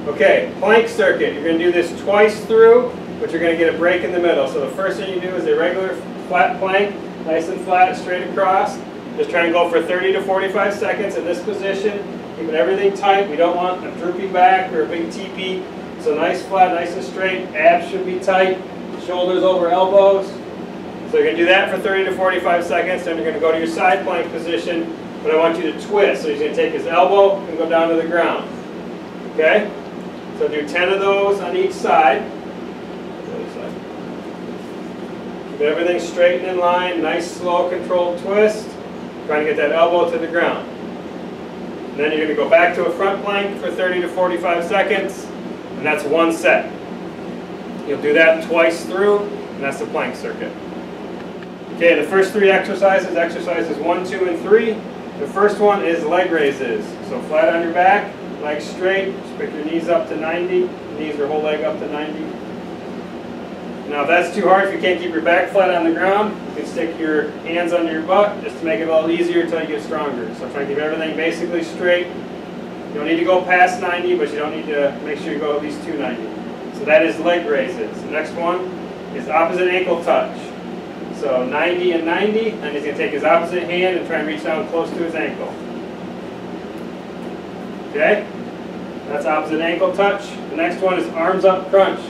Okay, plank circuit. You're going to do this twice through, but you're going to get a break in the middle. So the first thing you do is a regular flat plank, nice and flat, straight across. Just try and go for 30 to 45 seconds in this position, keeping everything tight. We don't want a droopy back or a big teepee. So nice flat, nice and straight. Abs should be tight, shoulders over elbows. So you're going to do that for 30 to 45 seconds. Then you're going to go to your side plank position, but I want you to twist. So he's going to take his elbow and go down to the ground. Okay? So do 10 of those on each side. Keep everything straight and in line. Nice, slow, controlled twist. Trying to get that elbow to the ground. And then you're going to go back to a front plank for 30 to 45 seconds. And that's one set. You'll do that twice through, and that's the plank circuit. Okay, the first three exercises 1, 2, and 3. The first one is leg raises. So flat on your back, legs straight, just pick your knees up to 90, knees or whole leg up to 90. Now if that's too hard, if you can't keep your back flat on the ground, you can stick your hands under your butt just to make it a little easier until you get stronger. So try and keep everything basically straight. You don't need to go past 90, but you don't need to make sure you go at least 290. So that is leg raises. The next one is opposite ankle touch. So 90 and 90, and he's going to take his opposite hand and try and reach down close to his ankle. Okay? That's opposite ankle touch. The next one is arms up crunch.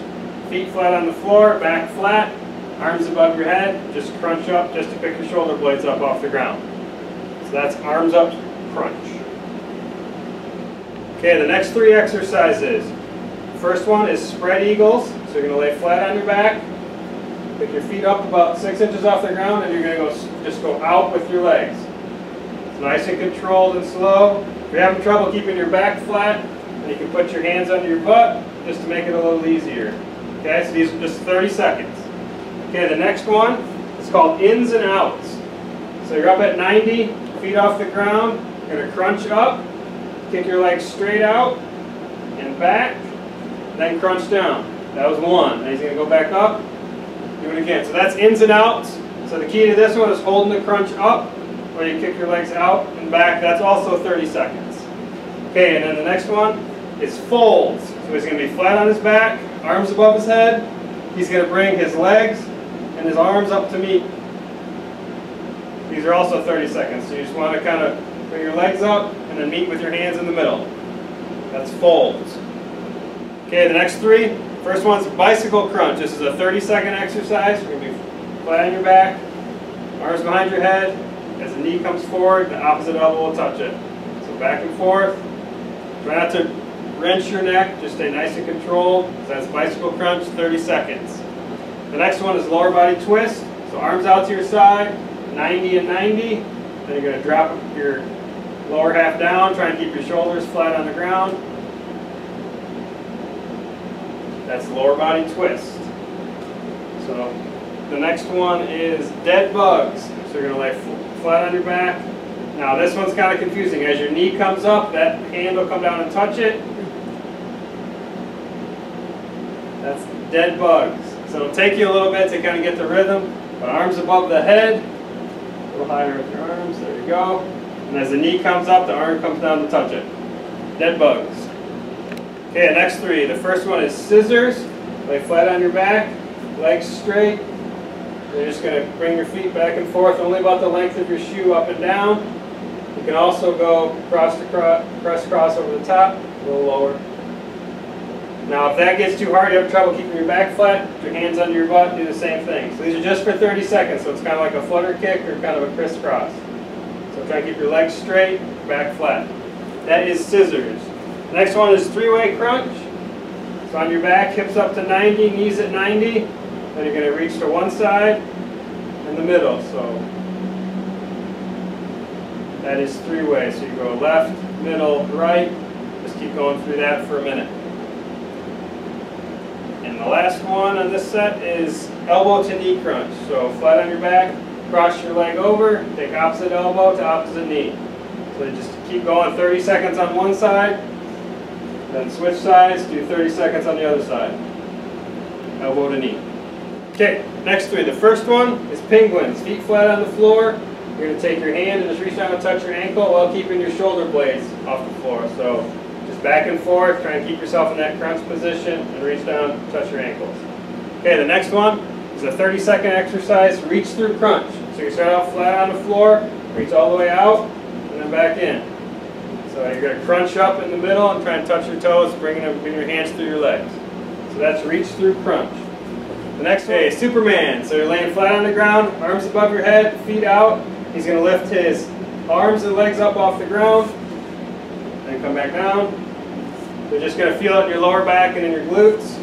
Feet flat on the floor, back flat, arms above your head, just crunch up just to pick your shoulder blades up off the ground. So that's arms up crunch. Okay, the next three exercises. First one is spread eagles. So you're going to lay flat on your back, pick your feet up about 6 inches off the ground, and you're going to just go out with your legs. It's nice and controlled and slow. If you're having trouble keeping your back flat, then you can put your hands under your butt just to make it a little easier. Okay, so these are just 30 seconds. Okay, the next one is called ins and outs. So you're up at 90, feet off the ground, you're going to crunch up, kick your legs straight out and back, then crunch down. That was one. Now he's going to go back up, do it again. So that's ins and outs. So the key to this one is holding the crunch up, where you kick your legs out and back. That's also 30 seconds. Okay, and then the next one is folds. So he's going to be flat on his back, arms above his head. He's going to bring his legs and his arms up to meet. These are also 30 seconds. So you just want to kind of bring your legs up and then meet with your hands in the middle. That's folds. Okay, the next three. First one's bicycle crunch. This is a 30-second exercise. You're going to be flat on your back, arms behind your head. As the knee comes forward, the opposite elbow will touch it. So back and forth. Try not to wrench your neck. Just stay nice and controlled. So that's bicycle crunch, 30 seconds. The next one is lower body twist. So arms out to your side, 90 and 90. Then you're going to drop your lower half down. Try and keep your shoulders flat on the ground. That's lower body twist. So the next one is dead bugs. So you're going to lay flat on your back. Now this one's kind of confusing. As your knee comes up, that hand will come down and touch it. That's dead bugs. So it'll take you a little bit to kind of get the rhythm. But arms above the head, a little higher with your arms. There you go. And as the knee comes up, the arm comes down to touch it. Dead bugs. Okay, the next three. The first one is scissors. Lay flat on your back, legs straight. You're just going to bring your feet back and forth, only about the length of your shoe up and down. You can also go cross over the top, a little lower. Now if that gets too hard, you have trouble keeping your back flat, put your hands under your butt, do the same thing. So these are just for 30 seconds, so it's kind of like a flutter kick or kind of a crisscross. So try to keep your legs straight, back flat. That is scissors. The next one is three-way crunch. So on your back, hips up to 90, knees at 90. Then you're going to reach to one side and the middle. So that is three-way. So you go left, middle, right. Just keep going through that for a minute. And the last one on this set is elbow to knee crunch. So flat on your back, cross your leg over, take opposite elbow to opposite knee. So you just keep going 30 seconds on one side. Then switch sides, do 30 seconds on the other side. Elbow to knee. Okay, next three. The first one is penguins. Feet flat on the floor. You're going to take your hand and just reach down and touch your ankle while keeping your shoulder blades off the floor. So just Just back and forth, try and keep yourself in that crunch position and reach down, touch your ankles. Okay, the next one is a 30-second exercise, reach through crunch. So you start out flat on the floor, reach all the way out, and then back in. So you're going to crunch up in the middle and try and touch your toes, bringing your hands through your legs. So that's reach through crunch. The next one is Superman. So you're laying flat on the ground, arms above your head, feet out. He's going to lift his arms and legs up off the ground, and come back down. You're just going to feel it in your lower back and in your glutes.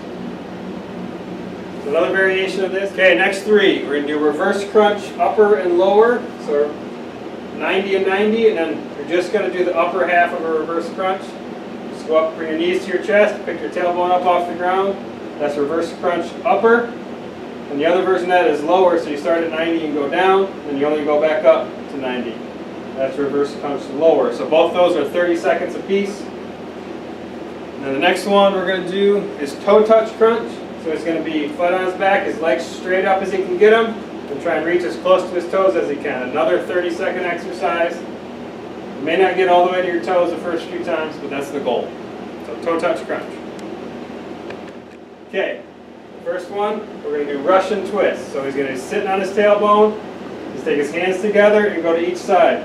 So another variation of this. Okay, next three. We're going to do reverse crunch, upper and lower. So 90 and 90, and then you're just going to do the upper half of a reverse crunch. Just go up, bring your knees to your chest, pick your tailbone up off the ground. That's reverse crunch upper. And the other version of that is lower, so you start at 90 and go down, and you only go back up to 90. That's reverse crunch lower. So both those are 30 seconds apiece. And then the next one we're going to do is toe touch crunch. So it's going to be flat on his back, his legs straight up as he can get them, and try and reach as close to his toes as he can. Another 30-second exercise. You may not get all the way to your toes the first few times, but that's the goal. So toe touch crunch. Okay, first one, we're going to do Russian twist. So he's going to be sitting on his tailbone, just take his hands together and go to each side.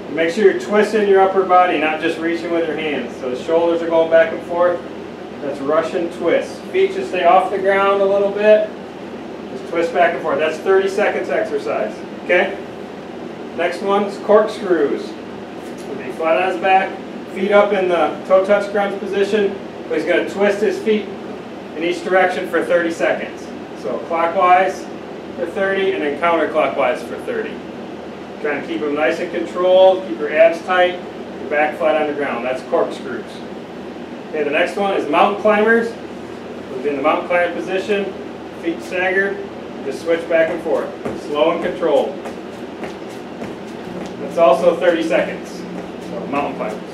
And make sure you're twisting your upper body, not just reaching with your hands. So the shoulders are going back and forth. That's Russian twist. Feet should stay off the ground a little bit. Just twist back and forth. That's 30 seconds exercise. Okay? Next one is Cork Screws. He'll be flat on his back, feet up in the toe touch crunch position. But he's going to twist his feet in each direction for 30 seconds. So clockwise for 30 and then counterclockwise for 30. Trying to keep them nice and controlled, keep your abs tight, your back flat on the ground. That's Cork Screws. Okay, the next one is mountain climbers. We'll be in the mountain climber position, feet staggered, just switch back and forth. Slow and controlled. That's also 30 seconds. So mountain climbers.